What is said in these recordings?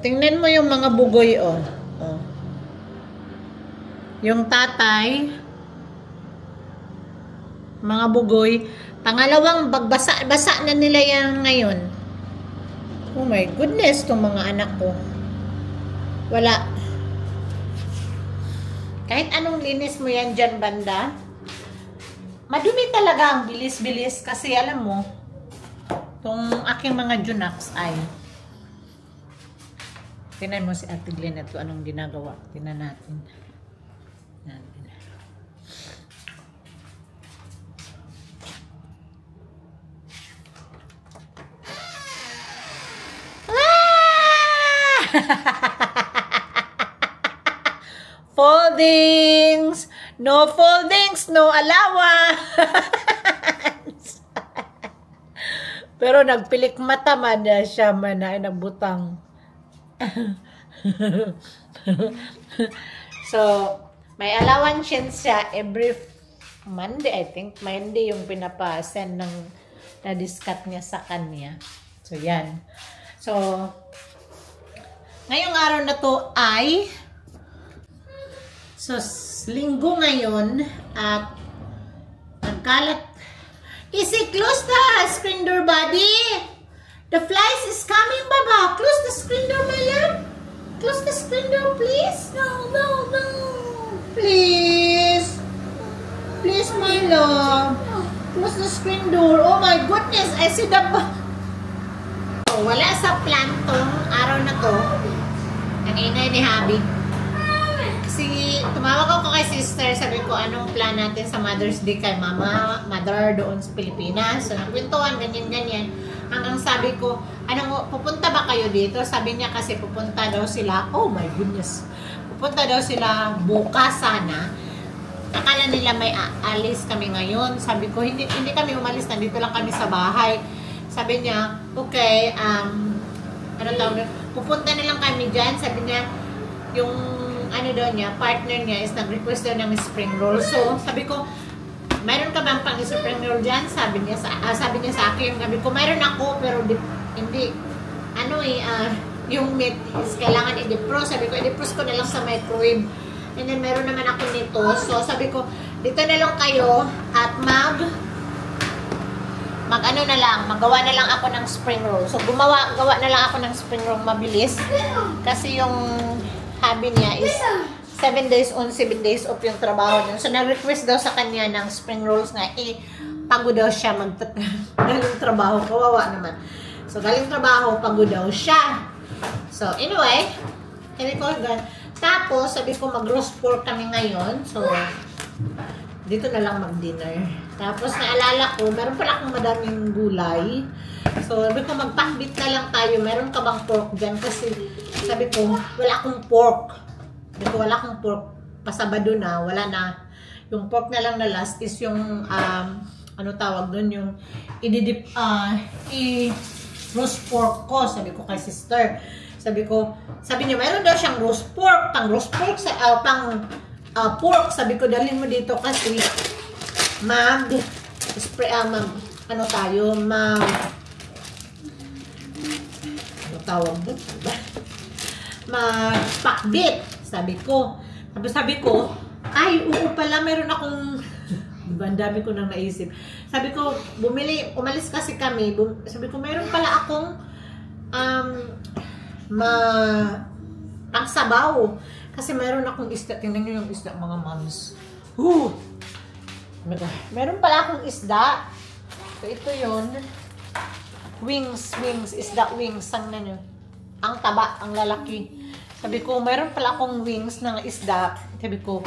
tingnan mo yung mga bugoy, oh. Oh. Yung tatay, mga bugoy, pangalawang bagbasa-basa na nila yan ngayon. Oh my goodness, itong mga anak ko. Wala. Kahit anong linis mo yan dyan, banda, madumi talaga ang bilis-bilis kasi alam mo, itong aking mga junaks ay, tinan mo si Ate Glenn ito, anong ginagawa. Tinan natin. Foldings! No foldings, no allowance! Pero nagpilik mata man na siya man ay nagbutang. So, may allowance siya every Monday, I think. Monday yung pinapa-send ng na-discut niya sa kanya. So, yan. So, ngayong araw na to ay linggo ngayon at nagkalat. Easy, close the screen door, buddy. The flies is coming, Baba. Close the screen door, my love. Close the screen door, please. No, no, no. Please. Please, my love. Close the screen door. Oh my goodness, I see the... Oh, wala sa plan tong araw na to. Ang ingay ni Habi. Kasi tumawag ako kay sister, sabi ko anong plan natin sa Mother's Day kay mother doon sa Pilipinas. So nagkwentuhan, ganyan-ganyan. Hanggang sabi ko, pupunta ba kayo dito? Sabi niya kasi pupunta daw sila, oh my goodness, pupunta daw sila bukas sana. Akala nila may alis kami ngayon. Sabi ko, hindi kami umalis, nandito lang kami sa bahay. Sabi niya, okay, pupunta na lang kami dyan. Sabi niya, yung partner niya is nag-request daw ng spring roll. So, sabi ko, mayroon ka bang pang spring roll dyan? Sabi niya sa akin. Sabi ko, mayroon ako, pero hindi. Yung meat is kailangan i-defrost. Sabi ko, i-defrost ko na lang sa microwave. And then, mayroon naman ako nito. So, sabi ko, dito na lang kayo at magawa na lang ako ng spring roll. So, gawa na lang ako ng spring roll mabilis. Kasi yung hobby niya is 7 days on, 7 days off yung trabaho niya. So, nag-request daw sa kanya ng spring rolls nga, pagod daw siya galing trabaho. Kawawa naman. So, galing trabaho, pagod daw siya. So, anyway, tapos, sabi ko, mag-roast pork kami ngayon. So, dito na lang mag-dinner. Tapos, naalala ko, meron pala akong madaming gulay. So, sabi ko, magpakbit na lang tayo. Meron ka bang pork dyan? Kasi, sabi ko, wala akong pork. Sabi ko, wala akong pork. Pasabado na, wala na. Yung pork na lang na last is yung, tawag doon, yung roast pork ko. Sabi ko kay sister. Sabi niya, mayroon daw siyang roast pork. Pang roast pork, pork. Sabi ko, dalhin mo dito kasi tawag doon? Magpakbit. Sabi ko, ay, oo pala, meron akong, ang dami ko nang naisip. Sabi ko, umalis kasi kami, sabi ko, meron pala akong, pangsabaw. Kasi meron akong isda, tingnan nyo yung isda, mga moms. Meron pala akong isda. So, ito yun. Wings, isda wings, ang taba, ang lalaki. Sabi ko, meron pala akong wings ng isda. Sabi ko,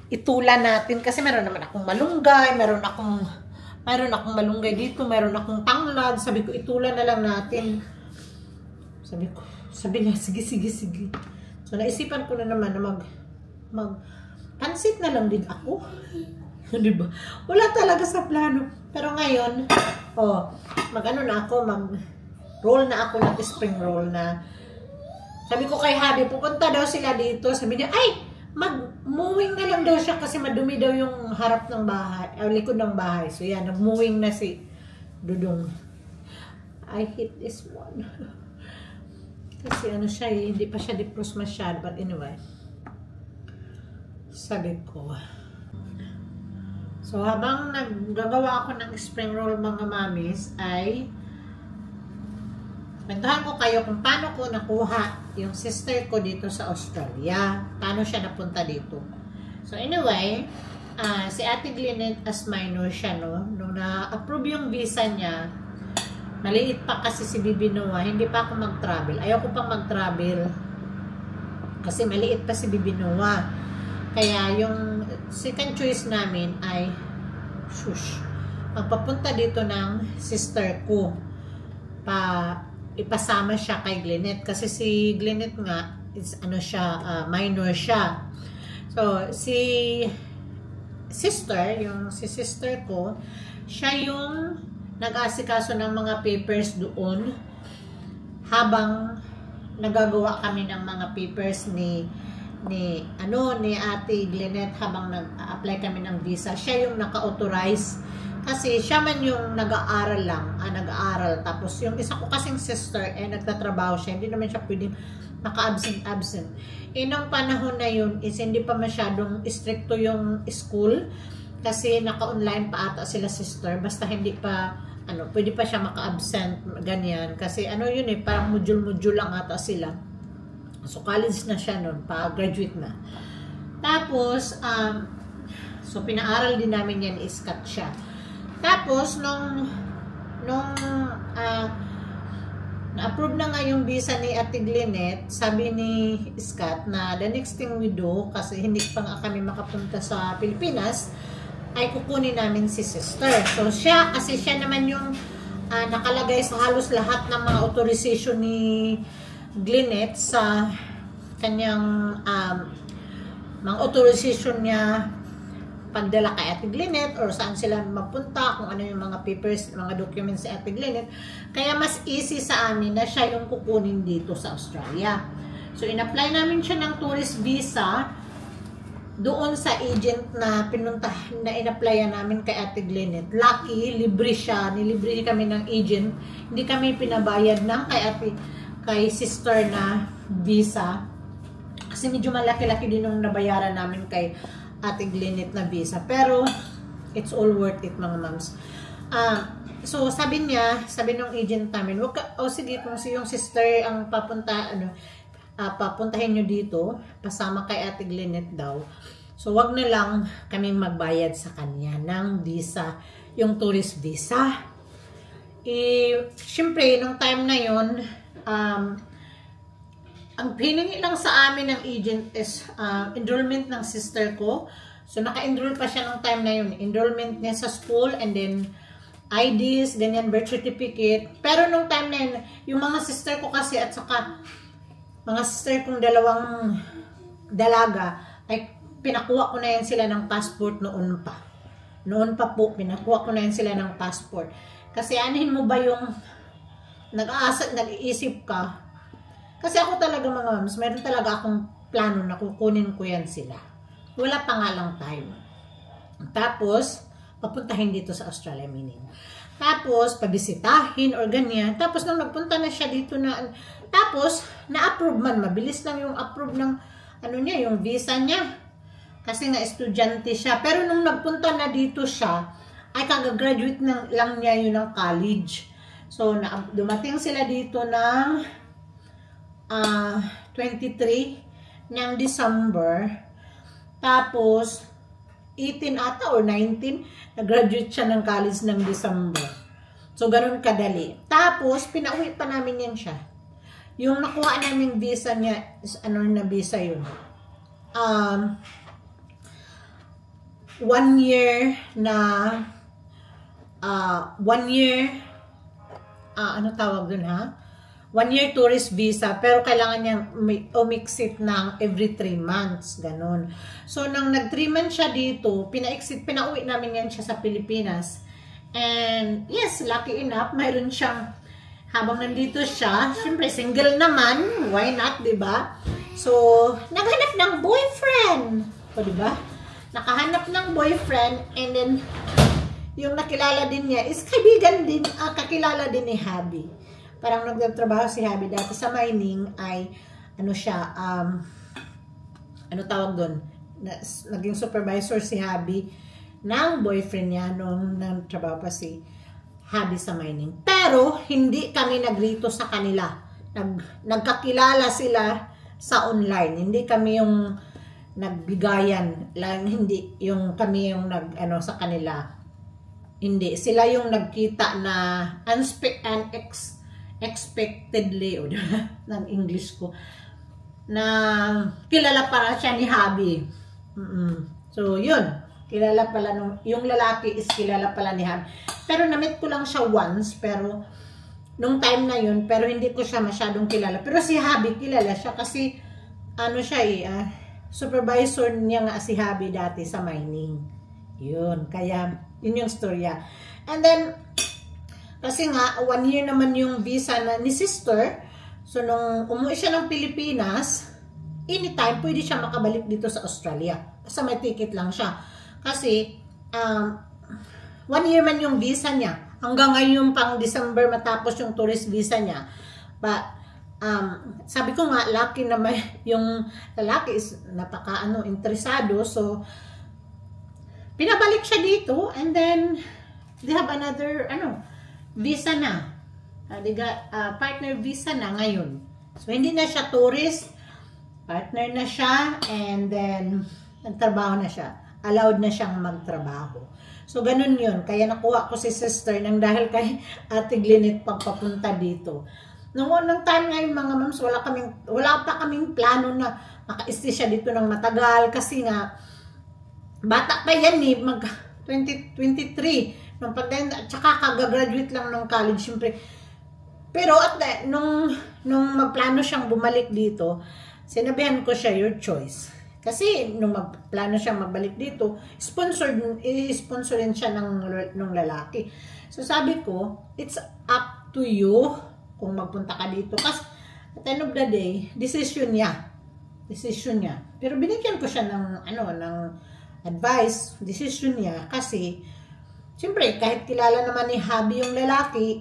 itulan natin kasi meron naman akong malunggay, meron akong malunggay dito, meron akong tanglad. Sabi ko, itulan na lang natin. Sabi niya, sige. So, naisipan ko na naman na pansit na lang din ako. Diba? Wala talaga sa plano. Pero ngayon, mag-roll na ako ng spring roll na. Sabi ko kay Habi, pupunta daw sila dito. Sabi niya, ay, mag-moving na lang daw siya kasi madumi daw yung harap ng bahay, likod ng bahay. So yan, nag-moving na si Dudong. I hate this one. Kasi ano siya, hindi pa siya defrost masyado. But anyway, sabi ko. So, habang naggagawa ako ng spring roll mga mamis, ay kwentuhan ko kayo kung paano ko nakuha yung sister ko dito sa Australia. Paano siya napunta dito. So, anyway, si Ate Glynette as minor siya, no? Nung na-approve yung visa niya, maliit pa kasi si Bibi Noah, hindi pa ako mag-travel. Ayoko pang mag-travel kasi maliit pa si Bibi Noah. Kaya yung second choice namin ay magpapunta dito ng sister ko. Ipasama siya kay Glynette kasi si Glynette nga is ano siya, minor siya. So si sister ko, siya yung nag-asikaso ng mga papers doon habang nagagawa kami ng mga papers ni Ate Glynette habang nag-apply kami ng visa. Siya yung naka-authorize kasi siya man yung nag-aaral lang, tapos yung isa ko kasing sister nagtatrabaho siya, hindi naman siya pwedeng naka-absent. Nung panahon na yun is hindi pa masyadong stricto yung school kasi naka-online pa ata sila sister, basta hindi pa pwede pa siya maka-absent ganyan kasi yun parang module lang ata sila. So college na siya nun, pa-graduate na. Tapos so pinaaral din namin yan, iskat siya. Tapos, nung na-approve na nga yung visa ni Ate Glynette, sabi ni Scott na the next thing we do, kasi hindi pa nga kami makapunta sa Pilipinas, ay kukunin namin si sister. So, kasi siya naman yung nakalagay sa halos lahat ng mga authorization ni Glynette sa kanyang mga authorization niya pagdala kay Ate Glynette or saan sila mapunta, kung ano yung mga papers, mga documents si Ate Glynette. Kaya mas easy sa amin na siya yung kukunin dito sa Australia. So, in-apply namin siya ng tourist visa doon sa agent na in-applyan namin kay Ate Glynette. Lucky, libre siya. Nilibre kami ng agent. Hindi kami pinabayad ng kay sister na visa. Kasi medyo malaki-laki din yung nabayaran namin kay Ate Glynette na visa. Pero, it's all worth it mga moms. So, sabi nung agent namin, sige, kung yung sister ang papuntahin nyo dito, pasama kay Ate Glynette daw. So, wag na lang kaming magbayad sa kanya ng visa, yung tourist visa. Siyempre, nung time na yun, ang hiningi lang sa amin ng agent is enrollment ng sister ko. So, naka-enroll pa siya nung time na yun. Enrollment niya sa school and then IDs, ganyan, birth certificate. Pero nung time na yun, yung mga sister ko kasi at saka mga sister kong dalawang dalaga, ay pinakuha ko na yan sila ng passport noon pa. Noon pa po, pinakuha ko na yan sila ng passport. Kasi anihin mo ba yung nag-iisip ka? Kasi ako talaga mga moms, meron talaga akong plano na kukunin ko yan sila. Wala pa nga lang time. Tapos, papuntahin dito sa Australia, meaning. Tapos, pabisitahin or ganyan. Tapos, nung nagpunta na siya dito tapos, na-approve man. Mabilis lang yung approve ng, yung visa niya. Kasi nga, estudyante siya. Pero nung nagpunta na dito siya, ay kagagraduate lang niya yun ng college. So, dumating sila dito ng 23 ng December. Tapos, 18 ata or 19, nag-graduate siya ng college ng December. So, ganun kadali. Tapos, pinauwi pa namin yan siya. Yung nakuha namin visa niya, na visa yun? 1 year na, 1 year, ano tawag dun ha? 1 year tourist visa, pero kailangan niyang umixit ng every 3 months, ganun. So, nang nag 3 months siya dito, pinauwi namin yan siya sa Pilipinas. And, yes, lucky enough, mayroon siyang, habang nandito siya, syempre, single naman, why not, diba? So, naghanap ng boyfriend, o diba? Nakahanap ng boyfriend, and then, yung nakilala din niya is kaibigan din, kakilala din ni Habi. parang nagtatrabaho si Habi dati sa mining ay, ano siya, ano tawag doon? Naging supervisor si Habi ng boyfriend niya nung nagtrabaho pa si Habi sa mining. Pero, hindi kami nagrito sa kanila. Nagkakilala sila sa online. Hindi kami yung nagbigayan. Hindi yung kami yung ano sa kanila. Hindi. Sila yung nagkita na unexpectedly, o ng English ko, na kilala para siya ni Habi. So, yun. Kilala pala yung lalaki is kilala pala ni Habi. Pero na-meet ko lang siya once, pero nung time na yun, pero hindi ko siya masyadong kilala. Pero si Habi, kilala siya kasi ano siya supervisor niya nga si Habi dati sa mining. Yun, kaya yun yung storya. And then, kasi nga, 1 year naman yung visa na ni sister. So, nung umuwi siya ng Pilipinas, anytime, pwede siya makabalik dito sa Australia. Basta may ticket lang siya. Kasi, 1 year man yung visa niya. Hanggang ngayon pang December matapos yung tourist visa niya. But, sabi ko nga, lucky na yung lalaki is interesado. So, pinabalik siya dito. And then, they have another, visa na. They got partner visa na ngayon. So, hindi na siya tourist. Partner na siya. And then, nagtrabaho na siya. Allowed na siyang magtrabaho. So, ganun yun. Kaya nakuha ko si sister nang dahil kay Ate Glenette pagpapunta dito. Noong unang time ngayon, mga moms, wala pa kaming plano na maka-stay siya dito ng matagal. Kasi nga, bata pa yan mag 2023. Tsaka kagagraduate lang ng college, syempre. Pero nung magplano siyang bumalik dito, sinabihan ko siya, your choice. Kasi nung magplano siyang magbalik dito, i-sponsorin siya ng lalaki. So sabi ko, it's up to you kung magpunta ka dito. Kasi at the end of the day, decision niya. Decision niya. Pero binigyan ko siya ng advice, decision niya. Kasi, siyempre, kahit kilala naman ni Habi yung lalaki,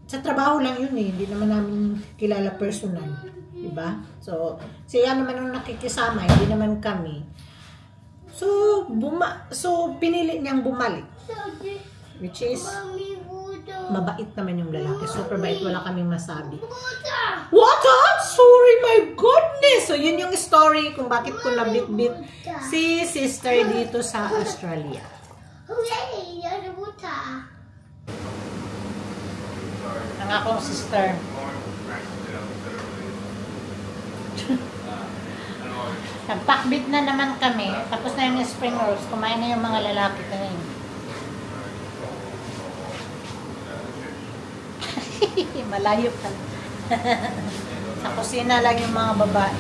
sa trabaho lang yun hindi naman namin kilala personal. Diba? So, siya naman ang nakikisama, hindi naman kami. So, pinili niyang bumalik. Which is, mabait naman yung lalaki. Super bait, wala kaming masabi. Water? Sorry, my goodness! So, yun yung story kung bakit ko nabit-bit si sister dito sa Australia. Ang akong sister. Nagpakbit na naman kami. Tapos na yung spring rolls. Kumain na yung mga lalaki kanina. Malayo pa. Sa kusina lang yung mga babae.